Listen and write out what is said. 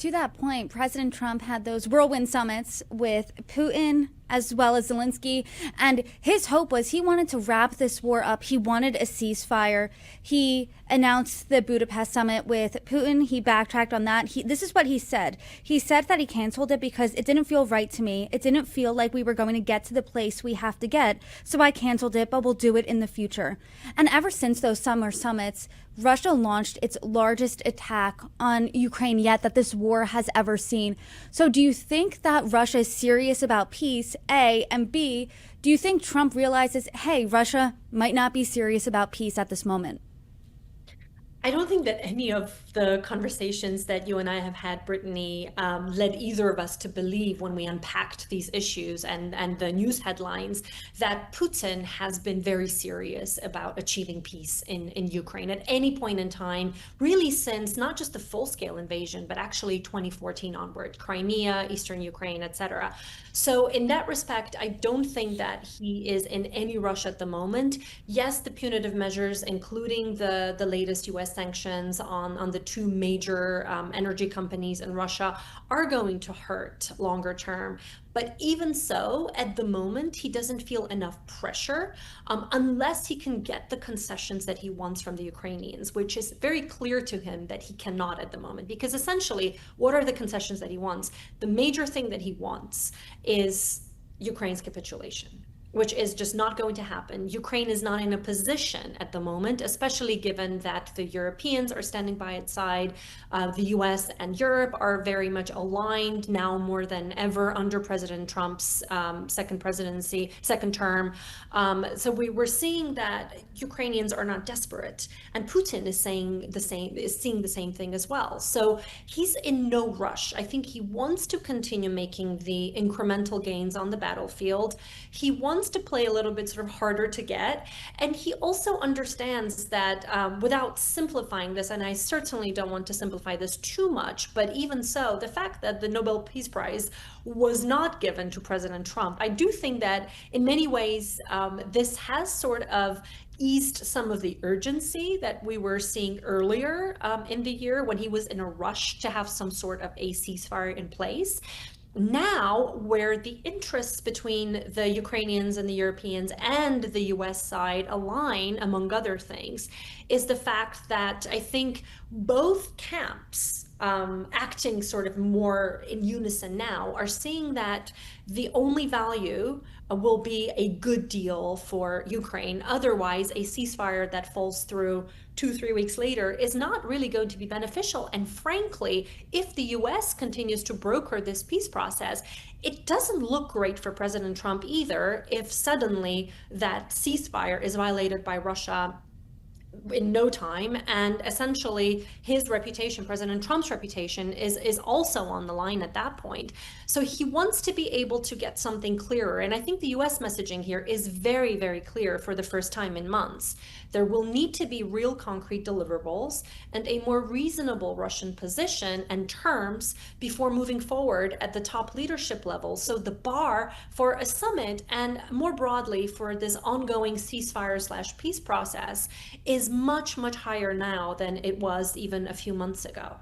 to that point, President Trump had those whirlwind summits with Putin as well as Zelensky. And his hope was he wanted to wrap this war up. He wanted a ceasefire. He announced the Budapest summit with Putin. He backtracked on that. This is what he said. He said that he canceled it because it didn't feel right to me. It didn't feel like we were going to get to the place we have to get. So I canceled it, but we'll do it in the future. And ever since those summer summits, Russia launched its largest attack on Ukraine yet that this war has ever seen. So do you think that Russia is serious about peace, A, and B, do you think Trump realizes, hey, Russia might not be serious about peace at this moment? I don't think that any of the conversations that you and I have had, Brittany, led either of us to believe when we unpacked these issues and the news headlines that Putin has been very serious about achieving peace in Ukraine at any point in time, really since not just the full-scale invasion, but actually 2014 onward, Crimea, Eastern Ukraine, etc. So in that respect, I don't think that he is in any rush at the moment. Yes, the punitive measures, including the latest US sanctions on the two major energy companies in Russia, are going to hurt longer term. But even so, at the moment, he doesn't feel enough pressure unless he can get the concessions that he wants from the Ukrainians, which is very clear to him that he cannot at the moment. Because essentially, what are the concessions that he wants? The major thing that he wants is Ukraine's capitulation, which is just not going to happen. Ukraine is not in a position at the moment, especially given that the Europeans are standing by its side. The US and Europe are very much aligned now more than ever under President Trump's second term. So we're seeing that Ukrainians are not desperate, and Putin is seeing the same thing as well. So he's in no rush. I think he wants to continue making the incremental gains on the battlefield. He wants to play a little bit sort of harder to get. And he also understands that without simplifying this, and I certainly don't want to simplify this too much, but even so, the fact that the Nobel Peace Prize was not given to President Trump, I do think that in many ways, this has sort of eased some of the urgency that we were seeing earlier in the year when he was in a rush to have some sort of a ceasefire in place. Now, where the interests between the Ukrainians and the Europeans and the US side align, among other things, is the fact that I think both camps, acting sort of more in unison now, are seeing that the only value will be a good deal for Ukraine. Otherwise, a ceasefire that falls through 2-3 weeks later is not really going to be beneficial. And frankly, if the US continues to broker this peace process, it doesn't look great for President Trump either if suddenly that ceasefire is violated by Russia in no time, and essentially his reputation, President Trump's reputation, is also on the line at that point. So he wants to be able to get something clearer, and I think the US messaging here is very, very clear for the first time in months. There will need to be real concrete deliverables and a more reasonable Russian position and terms before moving forward at the top leadership level. So the bar for a summit, and more broadly for this ongoing ceasefire/peace process, is much, much higher now than it was even a few months ago.